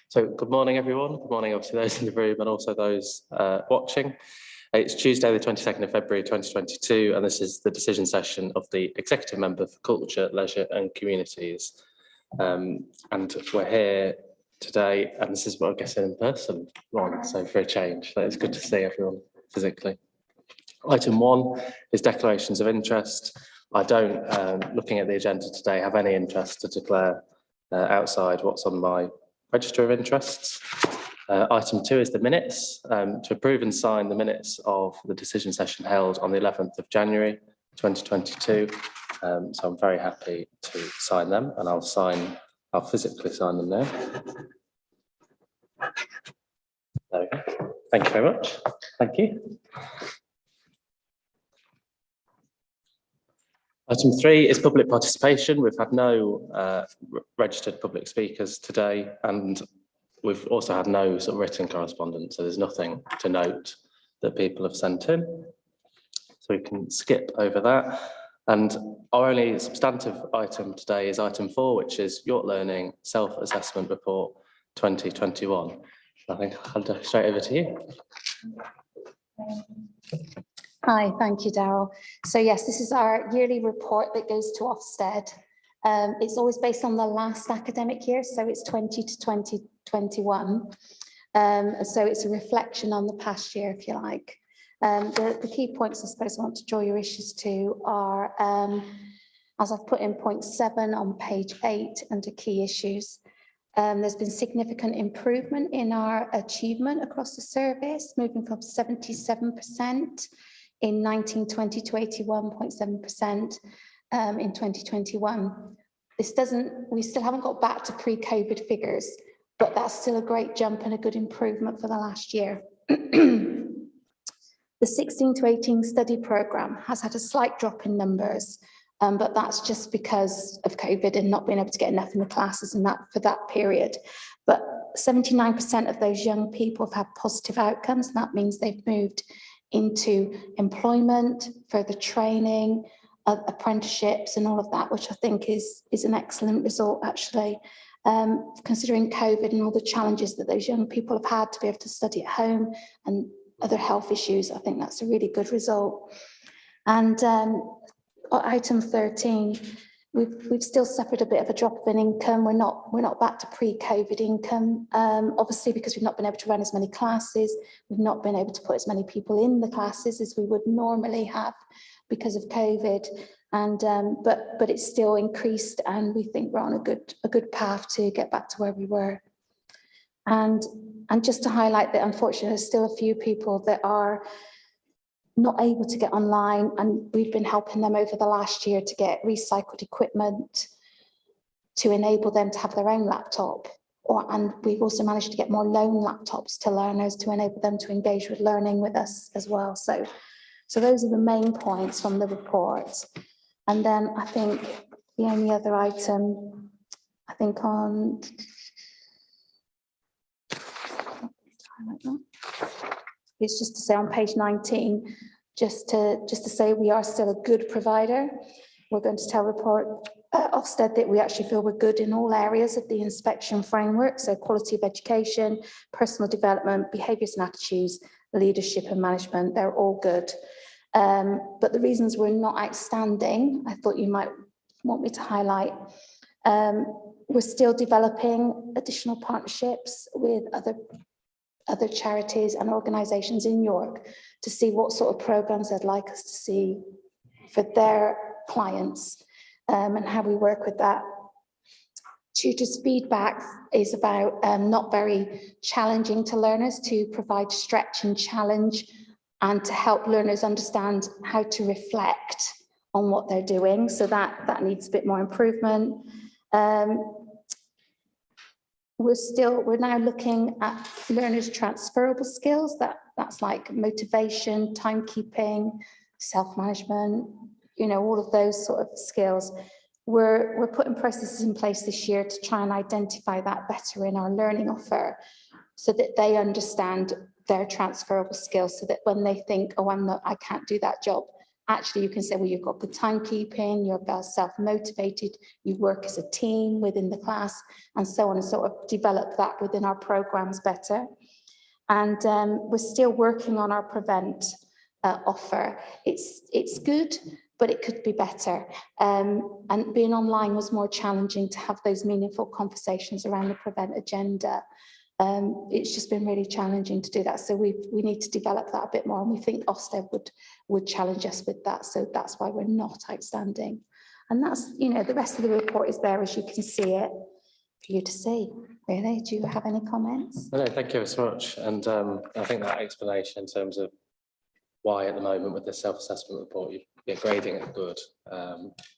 So good morning, everyone. Good morning, obviously, those in the room and also those watching. It's Tuesday, the 22nd of February, 2022, and this is the decision session of the Executive Member for Culture, Leisure and Communities. And we're here today, and this is what I'm guessing in person, Ron, so for a change. It's good to see everyone physically. Item 1 is declarations of interest. I don't, looking at the agenda today, have any interest to declare outside what's on my register of interests. Item 2 is the minutes, to approve and sign the minutes of the decision session held on the 11th of January 2022. So I'm very happy to sign them, and I'll physically sign them now. There we go. Thank you very much. Thank you. Item 3 is public participation. We've had no registered public speakers today, and we've also had no sort of written correspondence, so there's nothing to note that people have sent in. So we can skip over that. And our only substantive item today is item 4, which is York Learning Self-Assessment Report 2021. I think I'll go straight over to you. Hi, thank you, Daryl. So yes, this is our yearly report that goes to Ofsted. It's always based on the last academic year, so it's 20 to 2021. So it's a reflection on the past year, if you like. The key points I suppose I want to draw your issues to are, as I've put in point 7 on page 8 under key issues, there's been significant improvement in our achievement across the service, moving from 77% in 1920 to 81.7% in 2021. We still haven't got back to pre-COVID figures, but that's still a great jump and a good improvement for the last year. The 16 to 18 study programme has had a slight drop in numbers, but that's just because of COVID and not being able to get enough in the classes and that for that period. But 79% of those young people have had positive outcomes, and that means they've moved into employment, further training, apprenticeships and all of that, which I think is an excellent result, actually. Considering COVID and all the challenges that those young people have had to be able to study at home and other health issues, I think that's a really good result. And item 13, we've still suffered a bit of a drop in income. We're not back to pre-COVID income, obviously because we've not been able to run as many classes. We've not been able to put as many people in the classes as we would normally have because of COVID. And but it's still increased, and we think we're on a good path to get back to where we were. And just to highlight that, unfortunately, there's still a few people that are not able to get online, and we've been helping them over the last year to get recycled equipment to enable them to have their own laptop. And we've also managed to get more loan laptops to learners to enable them to engage with learning with us as well. So those are the main points from the report. And then I think the only other item, I think on it's just to say on page 19, just to say we are still a good provider. We're going to tell Ofsted that we actually feel we're good in all areas of the inspection framework, so quality of education, personal development, behaviours and attitudes, leadership and management, they're all good. But the reasons we're not outstanding, I thought you might want me to highlight. We're still developing additional partnerships with other charities and organisations in York to see what sort of programmes they'd like us to see for their clients, and how we work with that. Tutors' feedback is about not very challenging to learners, to provide stretch and challenge and to help learners understand how to reflect on what they're doing. So that needs a bit more improvement. We're now looking at learners' transferable skills. That's like motivation, timekeeping, self-management, all of those sort of skills. We're putting processes in place this year to try and identify that better in our learning offer, so that they understand their transferable skills, so that when they think, oh, I can't do that job, actually you can say, well, you've got good timekeeping, you're self-motivated, you work as a team within the class, and so on, and sort of develop that within our programs better. And we're still working on our Prevent offer. It's good, but it could be better. And being online was more challenging to have those meaningful conversations around the Prevent agenda. It's just been really challenging to do that. So we need to develop that a bit more. And we think Ofsted would challenge us with that. So that's why we're not outstanding. And that's, you know, the rest of the report is there as you can see it for you to see. Really, do you have any comments? No, thank you so much. And I think that explanation in terms of why at the moment with the self-assessment report you're grading it good,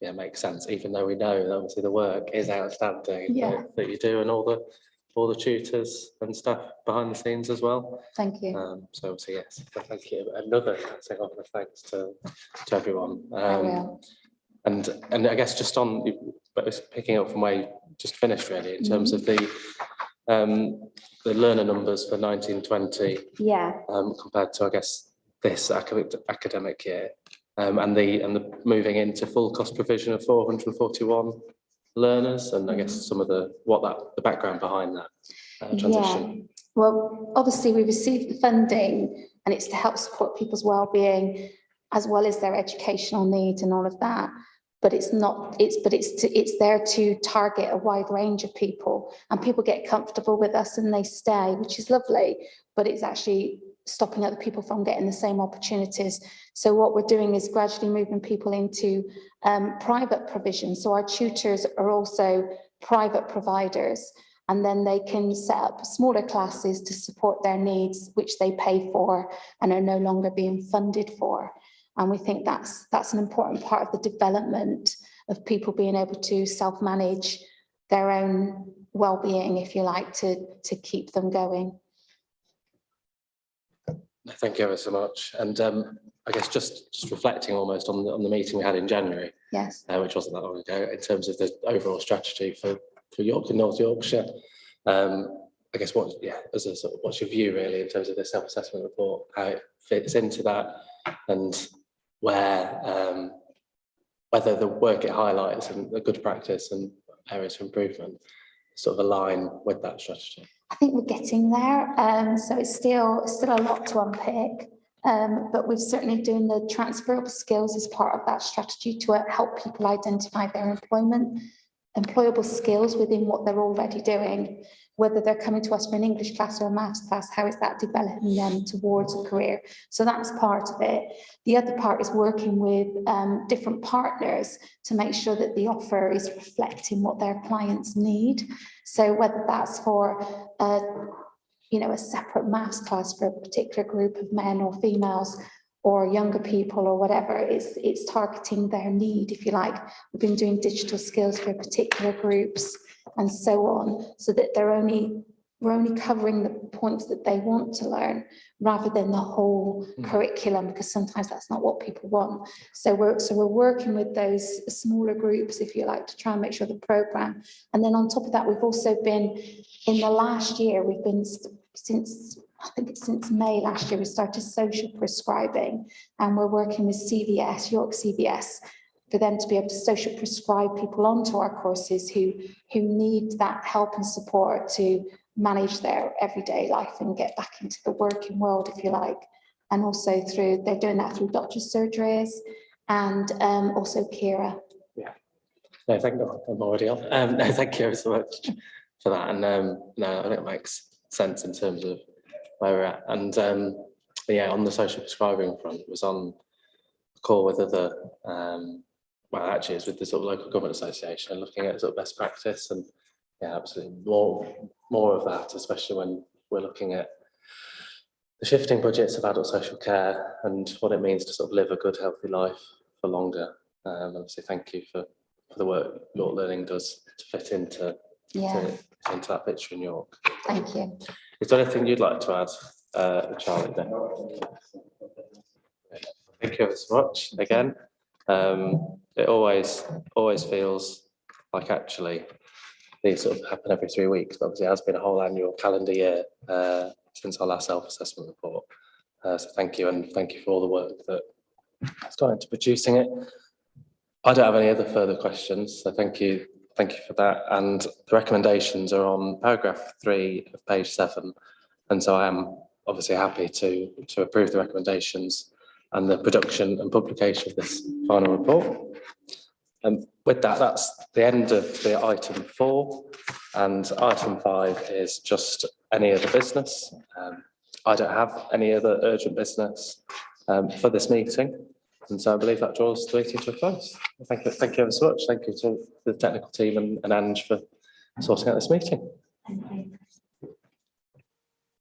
yeah, makes sense, even though we know that obviously the work is outstanding that you do, and all the tutors and stuff behind the scenes as well. Thank you. So obviously, yes, thank you. Another thanks to everyone. I will. And I guess just on, but it's picking up from where you just finished really, in terms of the learner numbers for 1920, compared to, I guess, this academic year, and the moving into full cost provision of 441 learners, and I guess some of the background behind that transition. Well, obviously we received the funding, and it's to help support people's well-being as well as their educational needs and all of that. But it's there to target a wide range of people, and people get comfortable with us and they stay, which is lovely, but it's actually stopping other people from getting the same opportunities. So what we're doing is gradually moving people into private provision. So our tutors are also private providers, and then they can set up smaller classes to support their needs, which they pay for and are no longer being funded for. And we think that's an important part of the development of people being able to self-manage their own well-being, if you like, to keep them going. Thank you ever so much. And I guess just reflecting almost on the meeting we had in January, which wasn't that long ago, in terms of the overall strategy for York and North Yorkshire. I guess what's your view really in terms of the self-assessment report, how it fits into that, and where whether the work it highlights and the good practice and areas for improvement sort of align with that strategy? I think we're getting there. So it's still a lot to unpick, but we're certainly doing the transferable skills as part of that strategy to help people identify their employable skills within what they're already doing, whether they're coming to us for an English class or a maths class, how is that developing them towards a career? So that's part of it. The other part is working with different partners to make sure that the offer is reflecting what their clients need. So whether that's for a separate maths class for a particular group of men or females, or younger people or whatever, it's targeting their need, if you like. We've been doing digital skills for particular groups and so on, so that we're only covering the points that they want to learn rather than the whole curriculum, because sometimes that's not what people want. So we're working with those smaller groups, if you like, to try and make sure the programme. And then on top of that, we've also been, in the last year, we've been since May last year, we started social prescribing, and we're working with CVS, York CVS, for them to be able to social prescribe people onto our courses who need that help and support to manage their everyday life and get back into the working world, if you like. And also they're doing that through doctor's surgeries and also Kira. Yeah. No, thank you. I'm already on. No, thank you so much for that. And no, I think it makes sense in terms of where we're at. And on the social prescribing front, was on a call with other actually it's with the sort of local government association and looking at sort of best practice, and absolutely more of that, especially when we're looking at the shifting budgets of adult social care and what it means to sort of live a good healthy life for longer. Obviously thank you for the work York Learning does to fit into that picture in York. Thank you. Is there anything you'd like to add, Charlie? Thank you so much again. It always feels like actually these sort of happen every 3 weeks, but obviously it has been a whole annual calendar year since our last self-assessment report. So thank you, and thank you for all the work that Let's go into producing it. I don't have any other further questions, so thank you for that. And the recommendations are on paragraph 3 of page 7, and so I am obviously happy to approve the recommendations and the production and publication of this final report. And with that, that's the end of the item 4, and item 5 is just any other business. I don't have any other urgent business for this meeting, and so I believe that draws the meeting to a close. Thank you ever so much. Thank you to the technical team and Ange for sorting out this meeting.